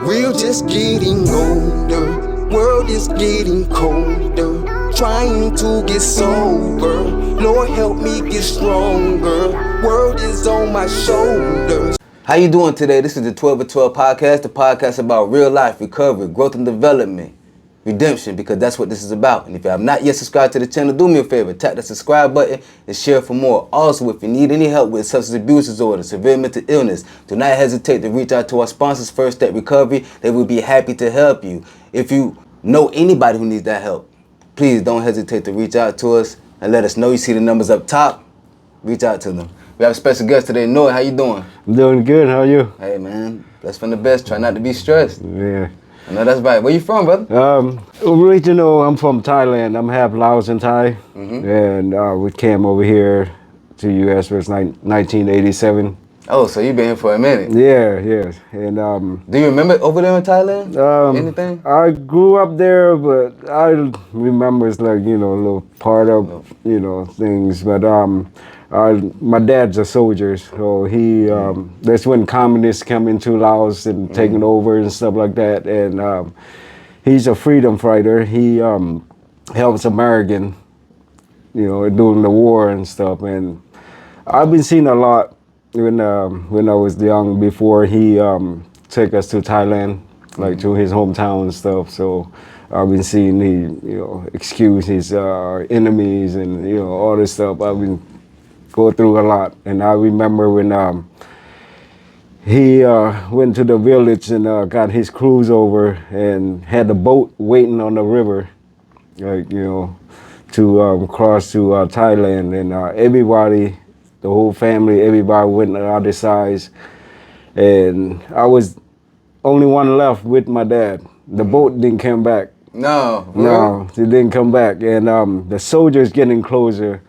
We're just getting older, world is getting colder. Trying to get sober, Lord help me get stronger. World is on my shoulders. How you doing today? This is the 12 of 12 podcast, the podcast about real life, recovery, growth and development, redemption, because that's what this is about. And if you have not yet subscribed to the channel, do me a favor, tap the subscribe button and share for more. Also, if you need any help with substance abuse disorder, severe mental illness, do not hesitate to reach out to our sponsors, First Step Recovery. They will be happy to help you. If you know anybody who needs that help, please don't hesitate to reach out to us and let us know. You see the numbers up top, reach out to them. We have a special guest today. Noah, how you doing? I'm doing good. How are you? Hey, man. Blessed from the best. Try not to be stressed. Yeah. I know that's right. Where you from, brother? Original, I'm from Thailand. I'm half Laos and Thai. And we came over here to U.S. was 1987. Oh, so you been here for a minute. Yeah. And do you remember over there in Thailand? Anything? I grew up there, but I remember it's like, a little part of, things. But my dad's a soldier, so he that's when communists come into Laos and taking over and stuff like that. And he's a freedom fighter. He helps American, during the war and stuff. And I've been seeing a lot when I was young. Before he took us to Thailand, like to his hometown and stuff. So I've been seeing he excuse his enemies and all this stuff. I've been go through a lot. And I remember when he went to the village and got his crews over and had the boat waiting on the river, like, to cross to Thailand. And everybody, the whole family, everybody went on the other side. And I was only one left with my dad. The boat didn't come back. No, it didn't come back. And the soldiers getting closer.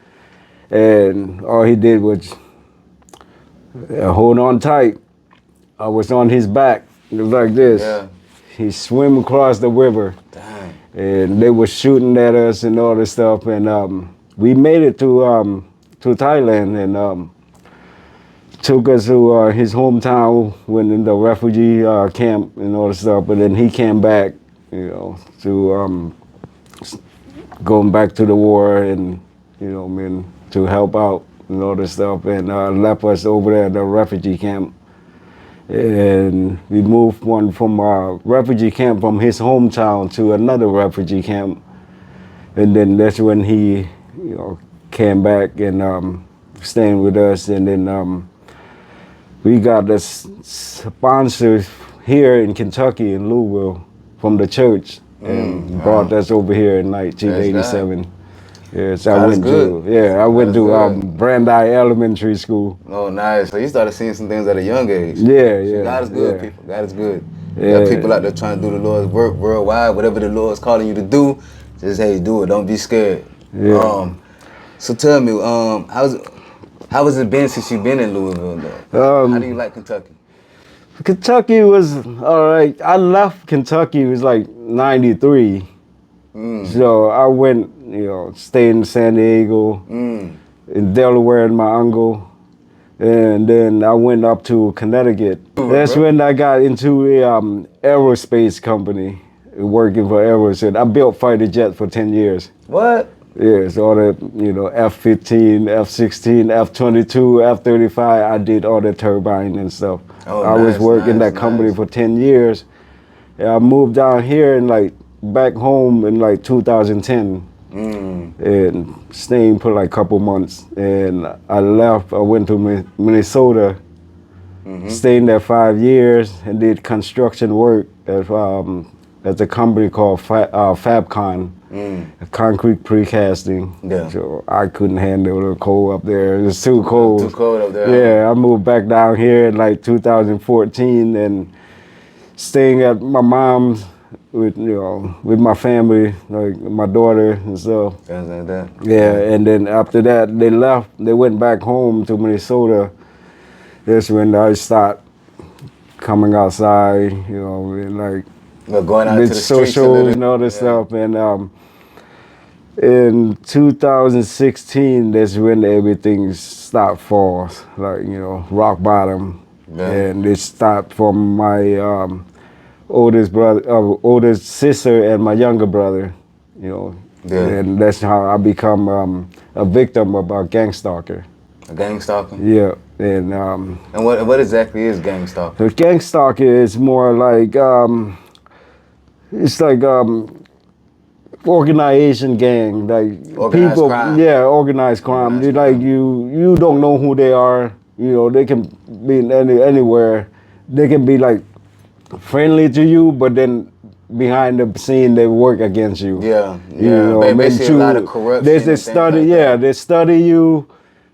And all he did was hold on tight. I was on his back. It was like this. Yeah. He swam across the river. Dang. And they were shooting at us and all this stuff. And we made it to Thailand and took us to his hometown, went in the refugee camp and all this stuff. But then he came back, to going back to the war and, to help out and all this stuff, and left us over there at the refugee camp. And we moved one from a refugee camp from his hometown to another refugee camp. And then that's when he, came back and staying with us. And then we got the sponsors here in Kentucky, in Louisville, from the church, and brought us over here in 1987. Yes, I went to Brandeis Elementary School. Oh, nice. So you started seeing some things at a young age. Yeah. God is good, people. God is good. There are people out there trying to do the Lord's work worldwide. Whatever the Lord's calling you to do, just, hey, do it. Don't be scared. Yeah. So tell me, how has it been since you've been in Louisville, though? How do you like Kentucky? Kentucky was all right. I left Kentucky, it was like 93. So I went, stayed in San Diego, in Delaware and my uncle. And then I went up to Connecticut. That's when I got into a aerospace company, working for Aerospace. I built fighter jets for 10 years. What? Yeah, so all the, F-15, F-16, F-22, F-35, I did all the turbine and stuff. Oh, I was working that company for 10 years. And I moved down here and back home in 2010 and staying for a couple months. And I left, I went to Minnesota, staying there 5 years and did construction work at a company called Fabcon. A concrete precasting. Yeah. So I couldn't handle the cold up there. It was too cold. Too cold up there. Yeah, I moved back down here in 2014 and staying at my mom's with my family, like my daughter and stuff. Things like that. Yeah, and then after that they left. They went back home to Minnesota. That's when I start coming outside, and going out to the streets and all this stuff. And in 2016, that's when everything stopped for us, rock bottom. Yeah. And it stopped from my oldest sister, and my younger brother. You know, Yeah. and that's how I become a victim of a gang stalker. A gang stalker? Yeah, and And what exactly is gang stalker? the gang stalker is more like it's like organization gang, like Organized people, crime. yeah, organized crime. Organized They like you don't know who they are. You know, they can be in anywhere. They can be like friendly to you, but then behind the scene they work against you. Yeah, You yeah. know, I mean, Basically a lot of corruption. They and things study, like yeah, that. they study you.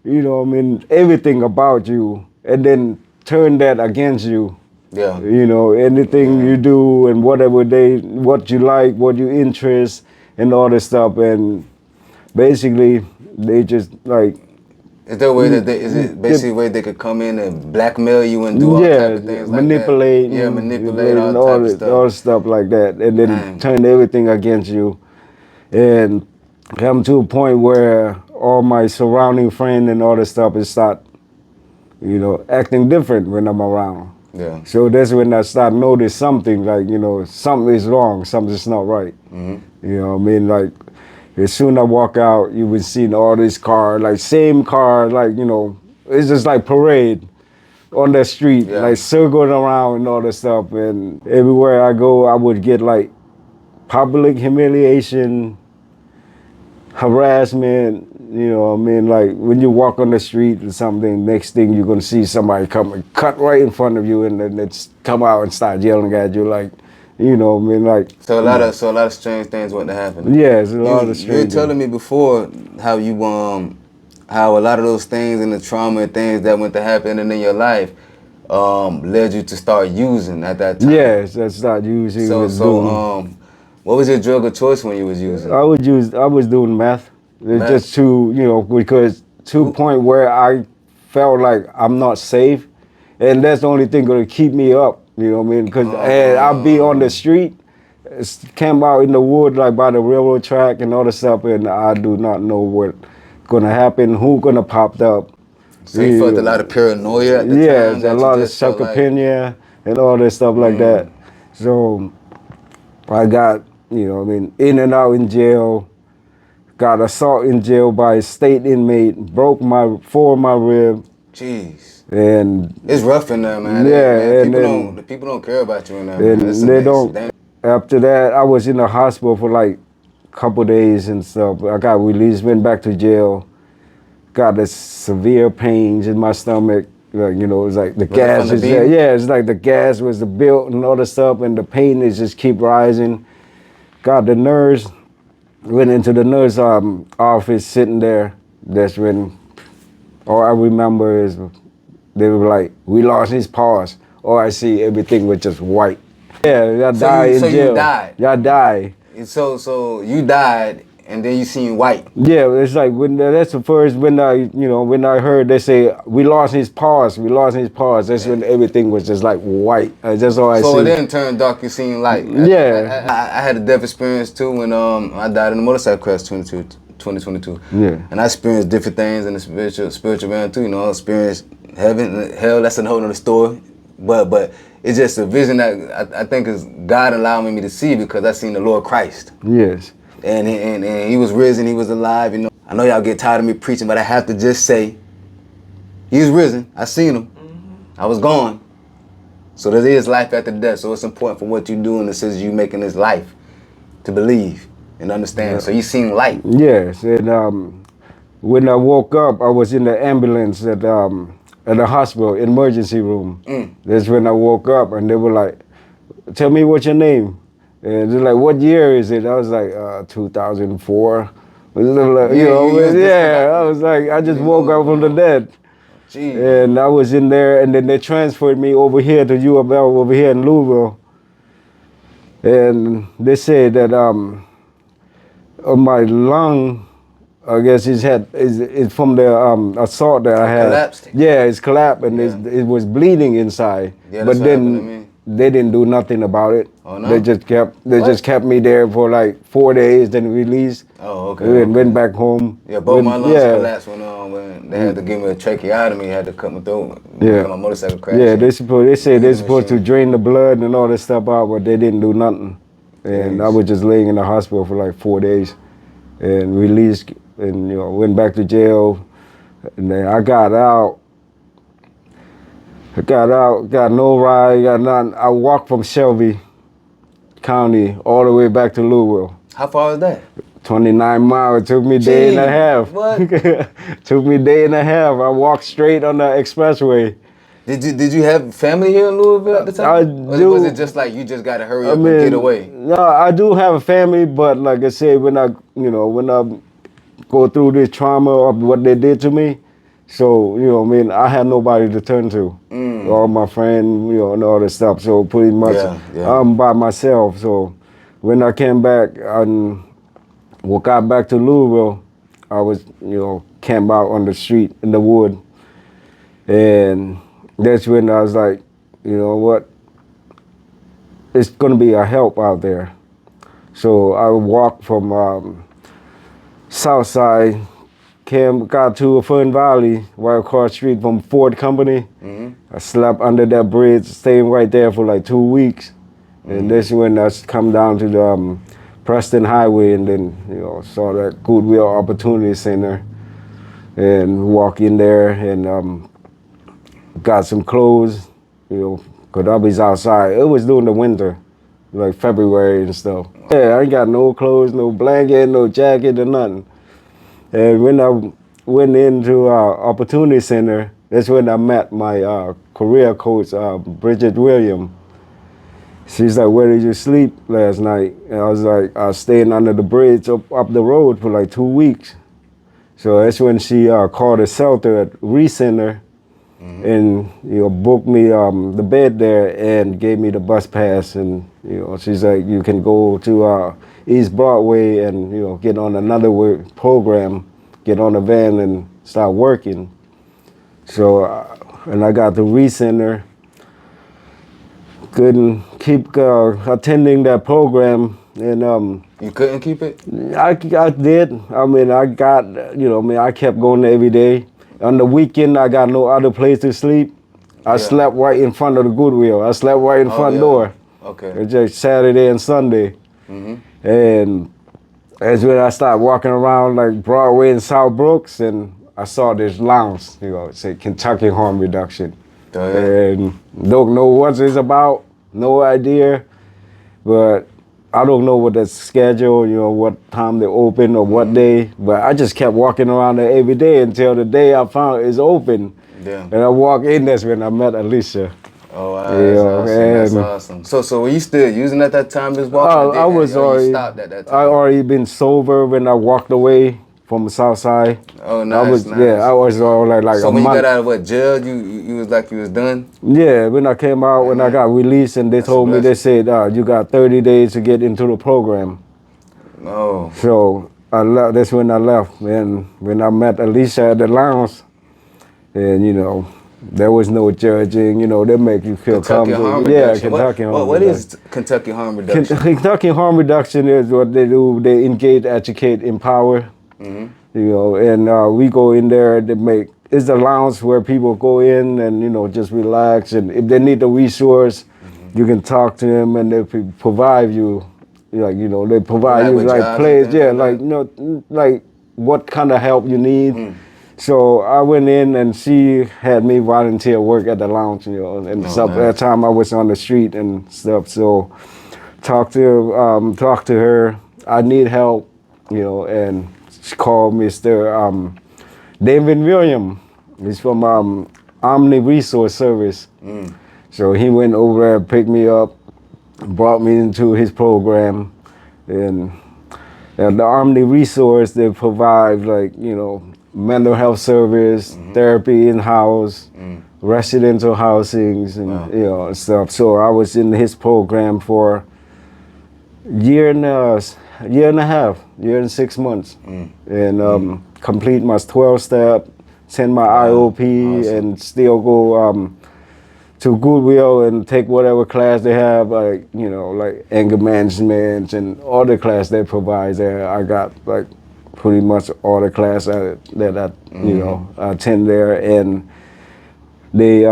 You know, I mean, everything about you, and then turn that against you. Yeah. You know, anything you do and what you like, what you interest, and all this stuff, and basically they just like Is there a way that is it basically a way they could come in and blackmail you and do all type of things like manipulate, that? Yeah, and manipulate and all type of stuff. all stuff like that, and then Dang. turn everything against you, and come to a point where all my surrounding friends and all this stuff is start, you know, acting different when I'm around. Yeah. So that's when I start notice something like, you know, something is wrong, something's not right. Mm-hmm. You know what I mean? Like, as soon as I walk out, you would see all these cars, like same car, like, you know, it's just like parade on the street, Yeah. like circling around and all this stuff. And everywhere I go, I would get like public humiliation, harassment, you know what I mean? Like when you walk on the street or something, next thing you're gonna see somebody come and cut right in front of you, and then it's come out and start yelling at you, like, you know what I mean? Like, So a lot of strange things went to happen. yeah, it's a lot of You were strange. telling me before how you how a lot of those things and the trauma and things that went to happen in your life led you to start using at that time. Yes, that's not usually. What was your drug of choice when you was using? I was doing meth. It's Meth. just to, you know, because to a point where I felt like I'm not safe, and that's the only thing gonna keep me up. You know what I mean? Because I'll be on the street, camp out in the wood like by the railroad track and all the stuff, and I do not know what's gonna happen, who gonna pop up. So you felt a lot of paranoia at the time? Yes, that a you lot of just felt like- sarcopenia and all that stuff like that. So I got, you know, I mean, in and out in jail, got assault in jail by a state inmate, broke four of my rib, Jeez. and It's rough in there, man. Yeah, Man, and the people don't care about you in there, man. and It's they it's don't. damn- After that, I was in the hospital for like a couple days and stuff. I got released, went back to jail, got the severe pains in my stomach. Like, you know, it was like the Was it gas from the is beat? there. Yeah, it's like the gas was the built and all the stuff, and the pain is just keep rising. Got the nurse, went into the nurse office, sitting there. That's when all I remember is they were like, "We lost his pulse." All I see, everything was just white. Yeah, I died in so jail. you died? Yeah, I died. So you died, and then you seen white. Yeah, it's like that's the first when I heard they say we lost his pulse, we lost his pulse. That's when everything was just like white. That's all I see. So it didn't turn dark. You seen light. Yeah. I had a death experience too when I died in a motorcycle crash 2022. Yeah. And I experienced different things in the spiritual realm too. You know, I experienced heaven, and hell. That's a whole nother story. But it's just a vision that I think is God allowing me to see because I seen the Lord Christ. Yes. And he was risen, he was alive, you know. I know y'all get tired of me preaching, but I have to just say, he was risen. I seen him. I was gone. So there is life after death. So it's important for what you do in the sense you making this life to believe and understand. So you seen light. Yes, and when I woke up, I was in the ambulance at the hospital emergency room. That's when I woke up, and they were like, "Tell me what's your name." And they're like, "What year is it?" I was like, 2004. You know, I was like, I just woke up from the dead. Jeez. And I was in there, and then they transferred me over here to U of L over here in Louisville. And they said that on my lung, I guess it's from the assault that I had. Collapsed? Yeah, it's collapsed, and it was bleeding inside. Yeah, but that's what happened to then me. they didn't do nothing about it. Oh, no? They just kept me there for like 4 days, then released. Oh, okay. And okay. went back home. Yeah, both my lungs yeah. collapsed when they had to give me a tracheotomy, had to cut my throat. Yeah. My motorcycle crashed. Yeah, they say they're Breathing supposed to machine. drain the blood and all this stuff out, but they didn't do nothing. And I Jeez. was just laying in the hospital for like 4 days, and released, and went back to jail. And then I got out. Got no ride, got nothing. I walked from Shelby County all the way back to Louisville. How far is that? 29 miles. It took me a day and a Jeez, half. what? Took me a day and a half. I walked straight on the expressway. Did you have family here in Louisville at the time? I Or do. was it just like you just got to hurry up and get away? No, I do have a family, but like I said, when I go through this trauma of what they did to me, so I had nobody to turn to. All my friends, and all this stuff. So pretty much, Yeah. I'm by myself. So when I came back and got back to Louisville, I was camped out on the street in the wood, and that's when I was like, you know what? It's gonna be a help out there. So I walked from South Side, got to Fern Valley, right across the street from Ford Company. I slept under that bridge, staying right there for like 2 weeks. And that's when I come down to the Preston Highway, and then saw that Goodwill Opportunity Center, and walk in there and got some clothes, cause I was outside. It was during the winter, like February and stuff. Yeah, I ain't got no clothes, no blanket, no jacket, or nothing. And when I went into Opportunity Center, that's when I met my career coach, Bridget Williams. She's like, "Where did you sleep last night?" And I was like, "I was staying under the bridge up the road for like 2 weeks." So that's when she called a shelter at Recenter, and booked me the bed there and gave me the bus pass. And she's like, "You can go to East Broadway and get on another program, get on a van and start working." So and I got to Recenter. Couldn't keep attending that program, and You couldn't keep it? I did. I mean, I kept going there every day. On the weekend, I got no other place to sleep. I slept right in front of the Goodwill. I slept right in front door. Okay. It's just Saturday and Sunday. And that's when I started walking around like Broadway and South Brooks, and I saw this lounge, it said Kentucky Harm Reduction. Oh, yeah. And don't know what it's about, no idea, but I don't know what the schedule, what time they open or what day, but I just kept walking around there every day until the day I found it's open. Yeah. And I walked in, that's when I met Alicia. Oh, wow, that's awesome. That's awesome. So were you still using at that time, just walking? I was already, you stopped at that time? I already been sober when I walked away from the South Side. Oh, nice, nice. Yeah, I was all like so a when month. you got out of jail, you was like you was done? Yeah, when I came out, when I got released, and they told me, they said, you got 30 days to get into the program. Oh. So that's when I left. And when I met Alicia at the lounge, and there was no judging, they make you feel comfortable. Yeah, Kentucky Harm Reduction. What is Kentucky Harm Reduction? Kentucky Harm Reduction is what they do. They engage, educate, empower. And we go in there. It's a lounge where people go in and just relax. And if they need a resource, you can talk to them, and they provide you, they provide you like place, like what kind of help you need. So I went in, and she had me volunteer work at the lounge, and stuff. At that time I was on the street and stuff. So talk to her. I need help, and she called Mr. David Williams. He's from Omni Resource Service. So he went over there, picked me up, brought me into his program, and the Omni Resource, they provide mental health service, therapy in-house, residential housings, and stuff. So I was in his program for year and a half, year and 6 months, and complete my 12-step, send my IOP, and still go to Goodwill and take whatever class they have, like, you know, like anger management and all the class they provide there. I got like pretty much all the class that I, you know, attend there, and they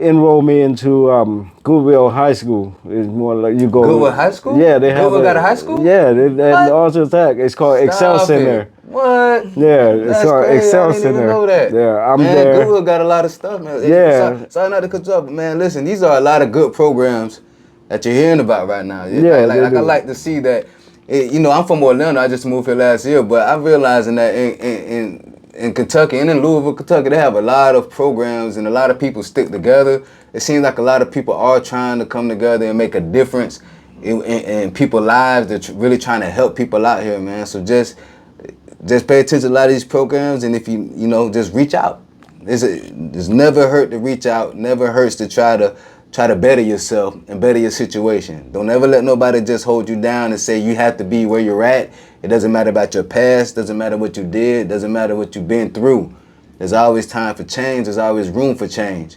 enroll me into Goodwill High School. It's more like you go. Goodwill High School? Yeah, they have. Goodwill got a high school? Yeah, they What? also Tech. It's called Excel Stop Center. it. What? Yeah, it's That's called crazy. Excel I didn't Center. even know that. Yeah, I'm man, there. Goodwill got a lot of stuff, man. Yeah. Sorry not to cut you off, but man, listen, these are a lot of good programs that you're hearing about right now. Yeah, they I do. like to see that. You know, I'm from Orlando. I just moved here last year, but I'm realizing that in Kentucky and in Louisville, Kentucky, they have a lot of programs and a lot of people stick together. It seems like a lot of people are trying to come together and make a difference in people's lives. They're really trying to help people out here, man. So just pay attention to a lot of these programs, and if you just reach out. It's never hurt to reach out. Never hurts to try to better yourself and better your situation. Don't ever let nobody just hold you down and say you have to be where you're at. It doesn't matter about your past. Doesn't matter what you did. Doesn't matter what you've been through. There's always time for change. There's always room for change.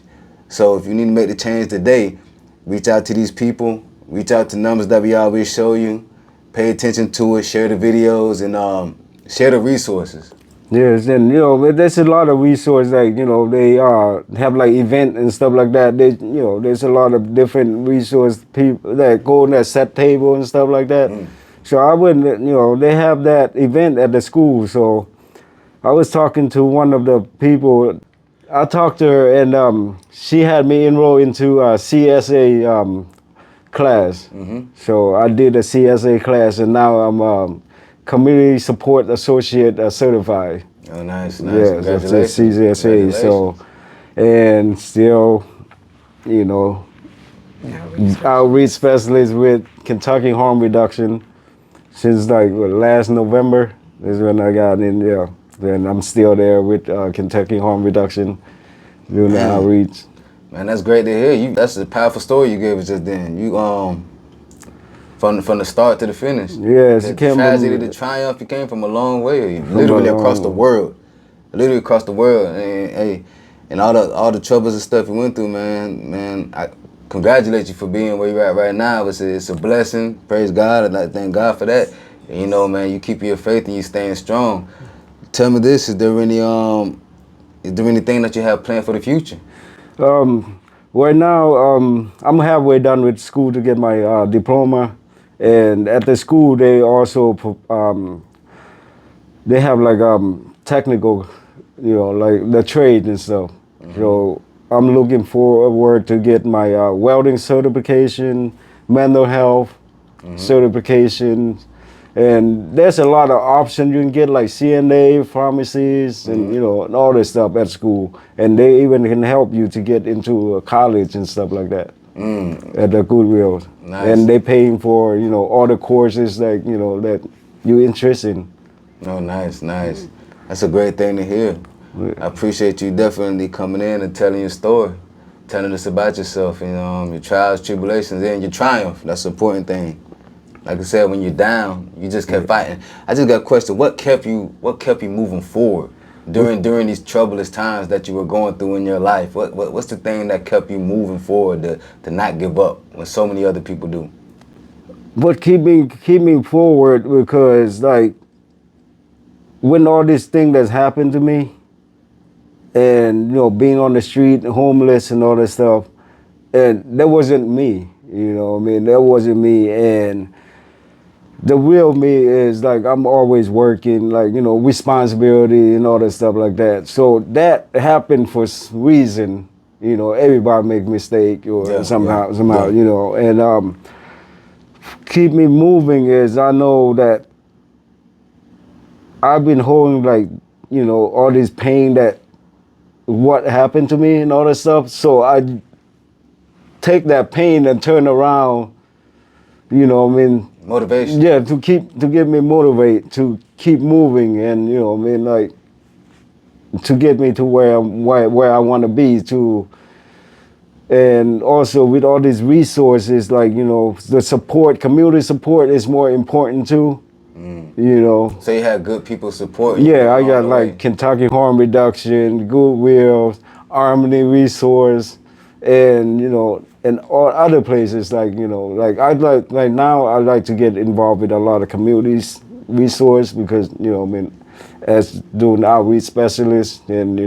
So if you need to make the change today, reach out to these people. Reach out to numbers that we always show you. Pay attention to it. Share the videos and share the resources. Yes, and you know, there's a lot of resources, like, you know, they have like event and stuff like that. They, you know, there's a lot of different resource people that go on that set table and stuff like that. So I wouldn't, you know, they have that event at the school. So I was talking to one of the people. I talked to her, and she had me enroll into a CSA class. So I did a CSA class, and now I'm Community Support Associate certified. Oh, nice. Yes, that's the Congratulations. CSA. So, and still, you know, outreach specialist with Kentucky Harm Reduction since like last November is when I got in there. Then I'm still there with Kentucky Harm Reduction doing the outreach. Man, that's great to hear. That's a powerful story you gave us just then. You from the start to the finish. Yes, the it came tragedy from- to triumph. You came from a long way, literally across the world, and all the troubles and stuff you went through, man. I congratulate you for being where you're at right now. It's a blessing. Praise God, and I thank God for that. And, you know, man, you keep your faith and you staying strong. Tell me this: is there anything that you have planned for the future? Right now, I'm halfway done with school to get my diploma, and at the school they also they have like technical, you know, like the trade and stuff. So I'm looking forward to get my welding certification, mental health certification, and there's a lot of options you can get, like CNA, pharmacies, and you know, and all this stuff at school, and they even can help you to get into college and stuff like that at the Goodwill. Nice. And they paying for, you know, all the courses that, you know, that you're interested in. Oh, nice. That's a great thing to hear. I appreciate you definitely coming in and telling your story, telling us about yourself, you know, your trials, tribulations, and your triumph. That's the important thing. Like I said, when you're down, you just kept fighting. I just got a question. What kept you moving forward during these troublous times that you were going through in your life? What's the thing that kept you moving forward to not give up when so many other people do? What keep me forward, because like when all this thing that's happened to me, and you know, being on the street, homeless and all that stuff, and that wasn't me. You know what I mean? That wasn't me. And the real me is like, I'm always working, like, you know, responsibility and all that stuff like that. So that happened for reason. You know, everybody make mistake or somehow, you know. And keep me moving is, I know that I've been holding, like, you know, all this pain that what happened to me and all that stuff. So I take that pain and turn around, you know what I mean? Motivation. Yeah, to get me motivated, to keep moving, and, you know what I mean, like, to get me to where I want to be, to, and also with all these resources, like, you know, the support, community support is more important too, you know. So you had good people supporting you. Yeah, I along got the like way. Kentucky Harm Reduction, Goodwill, Harmony Resource, and and all other places like like right now I like to get involved with a lot of communities resource because as doing outreach specialist and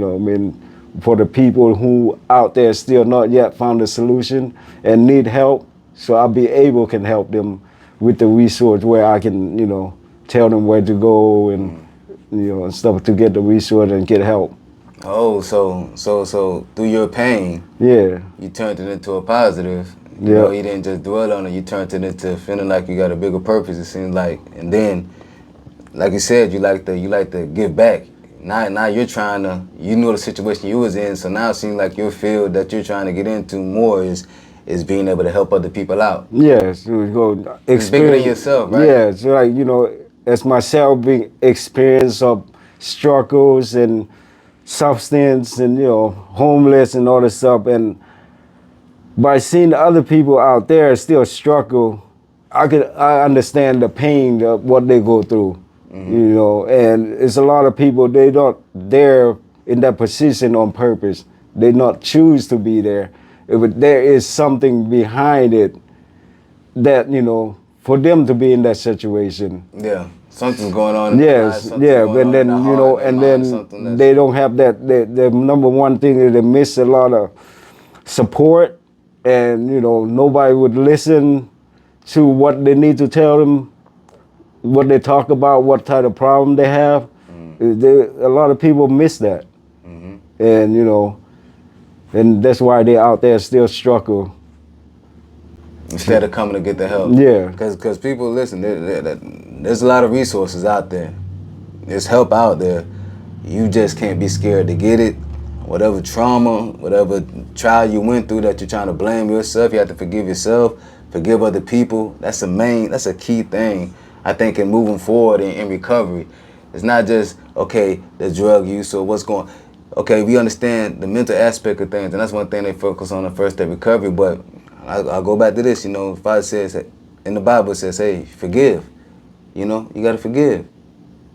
for the people who out there still not yet found a solution and need help, so I'll be able can help them with the resource where I can tell them where to go and and stuff to get the resource and get help. Oh, so through your pain, Yeah. you turned it into a positive. You Yeah. know, you didn't just dwell on it. You turned it into feeling like you got a bigger purpose. It seems like, and then, like you said, you like to give back. Now you're trying to. You know the situation you was in, so now it seems like your field that you're trying to get into more is being able to help other people out. Yeah, so we go It's bigger than yourself, right? Yeah, so like as myself being experience of struggles and substance and homeless and all this stuff, and by seeing the other people out there still struggle, I understand the pain of what they go through, and it's a lot of people they don't there in that position on purpose. They not choose to be there, but there is something behind it that for them to be in that situation. Yeah, something's going on. In their Yes, lives, something's yeah, going but on then in their heart, and their mind, something then that's- they don't have that. The number one thing is they miss a lot of support, and nobody would listen to what they need to tell them, what they talk about, what type of problem they have. A lot of people miss that, and and that's why they're out there still struggle. instead of coming to get the help. Yeah. Because people, listen, there's a lot of resources out there. There's help out there. You just can't be scared to get it. Whatever trauma, whatever trial you went through that you're trying to blame yourself, you have to forgive yourself, forgive other people. That's a key thing, I think, in moving forward in recovery. It's not just, okay, the drug use or what's going. Okay, we understand the mental aspect of things, and that's one thing they focus on in First Step Recovery, but I'll go back to this, Father says, in the Bible it says, hey, forgive. You got to forgive.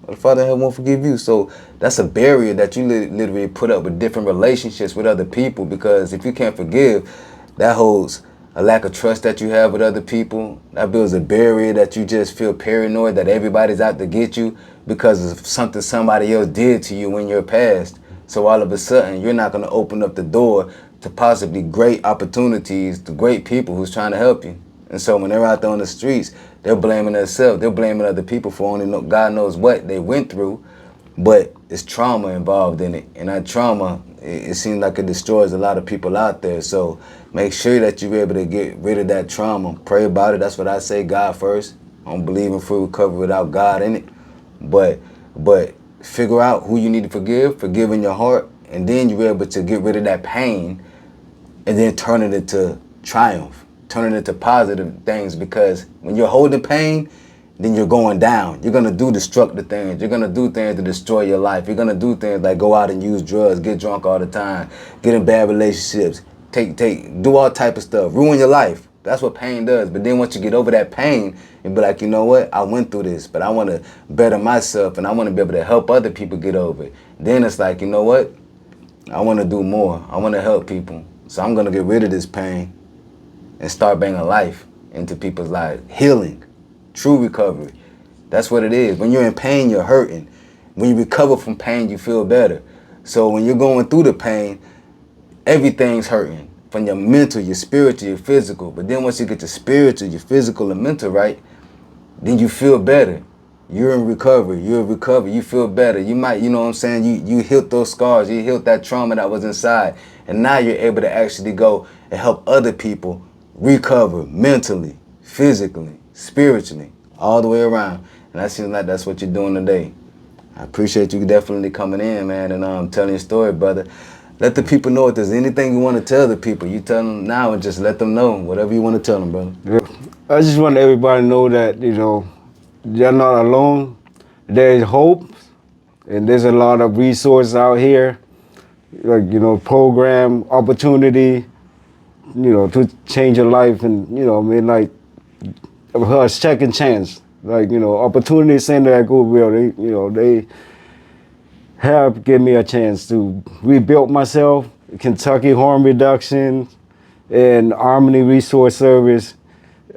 The Father in heaven won't forgive you. So that's a barrier that you literally put up with different relationships with other people, because if you can't forgive, that holds a lack of trust that you have with other people. That builds a barrier that you just feel paranoid that everybody's out to get you because of something somebody else did to you in your past. So all of a sudden, you're not going to open up the door to possibly great opportunities, to great people who's trying to help you. And so when they're out there on the streets, they're blaming themselves. They're blaming other people for only God knows what they went through, but it's trauma involved in it. And that trauma, it seems like it destroys a lot of people out there. So make sure that you're able to get rid of that trauma. Pray about it. That's what I say, God first. I don't believe in full recovery without God in it. But figure out who you need to forgive in your heart, and then you're able to get rid of that pain and then turn it into triumph, turn it into positive things, because when you're holding pain, then you're going down. You're going to do destructive things. You're going to do things to destroy your life. You're going to do things like go out and use drugs, get drunk all the time, get in bad relationships, do all type of stuff, ruin your life. That's what pain does. But then once you get over that pain and be like, you know what, I went through this, but I want to better myself and I want to be able to help other people get over it. Then it's like, you know what, I want to do more. I want to help people. So I'm going to get rid of this pain and start bringing life into people's lives. Healing, true recovery. That's what it is. When you're in pain, you're hurting. When you recover from pain, you feel better. So when you're going through the pain, everything's hurting. From your mental, your spiritual, your physical. But then once you get your spiritual, your physical, and mental right, then you feel better. You're in recovery. You feel better. You might, you know what I'm saying? You healed those scars. You healed that trauma that was inside. And now you're able to actually go and help other people recover mentally, physically, spiritually, all the way around. And that seems like that's what you're doing today. I appreciate you definitely coming in, man, and telling your story, brother. Let the people know if there's anything you want to tell the people. You tell them now and just let them know whatever you want to tell them, brother. Yeah. I just want everybody to know that, they're not alone. There is hope, and there's a lot of resources out here, like, program, opportunity, to change your life, and, like a second chance. Like, Opportunity Center at Goodwill, they have given me a chance to rebuild myself, Kentucky Harm Reduction and Harmony Resource Service.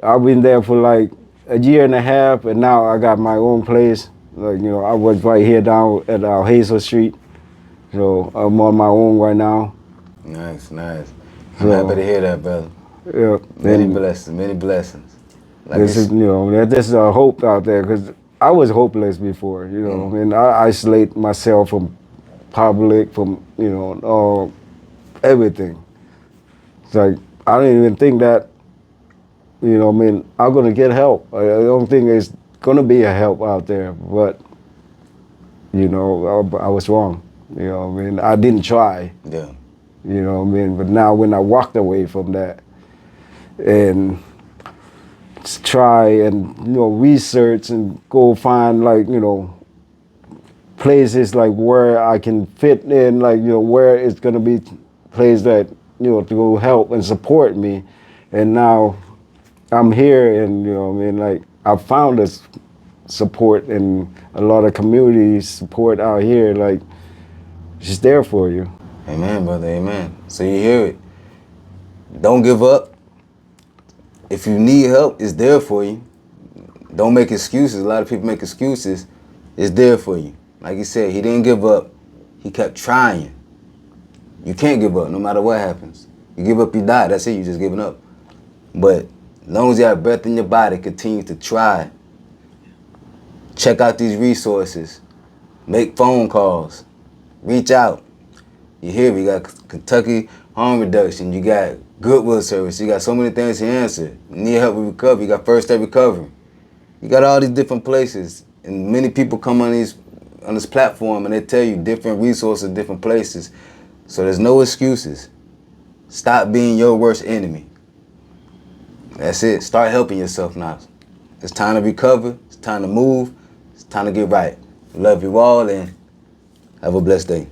I've been there for like a year and a half, and now I got my own place. Like, you know, I was right here down at Hazel Street, so I'm on my own right now. Nice, nice. I'm So, happy to hear that, brother. Yeah, Many and blessings, many blessings. Like this is, you know, there's a hope out there, because I was hopeless before, you know. And I isolate myself from public, from, you know, everything. It's like, I didn't even think that, you know, I mean, I'm gonna get help. I don't think there's gonna be a help out there, but, you know, I was wrong. You know, I mean, I didn't try. Yeah. You know what I mean? But now when I walked away from that and try and, you know, research and go find, like, you know, places like where I can fit in, like, you know, where it's gonna be place that, you know, to help and support me. And now I'm here, and, you know, I mean, like, I found this support and a lot of community support out here, like, it's there for you. Amen, brother, amen. So you hear it. Don't give up. If you need help, it's there for you. Don't make excuses. A lot of people make excuses. It's there for you. Like he said, he didn't give up. He kept trying. You can't give up no matter what happens. You give up, you die. That's it. You just giving up. But as long as you have breath in your body, continue to try. Check out these resources. Make phone calls. Reach out. You hear me? You got Kentucky Harm Reduction. You got Goodwill Service. You got so many things to answer. You need help with recovery. You got First Step Recovery. You got all these different places. And many people come on this platform and they tell you different resources, different places. So there's no excuses. Stop being your worst enemy. That's it. Start helping yourself now. It's time to recover. It's time to move. It's time to get right. Love you all, and have a blessed day.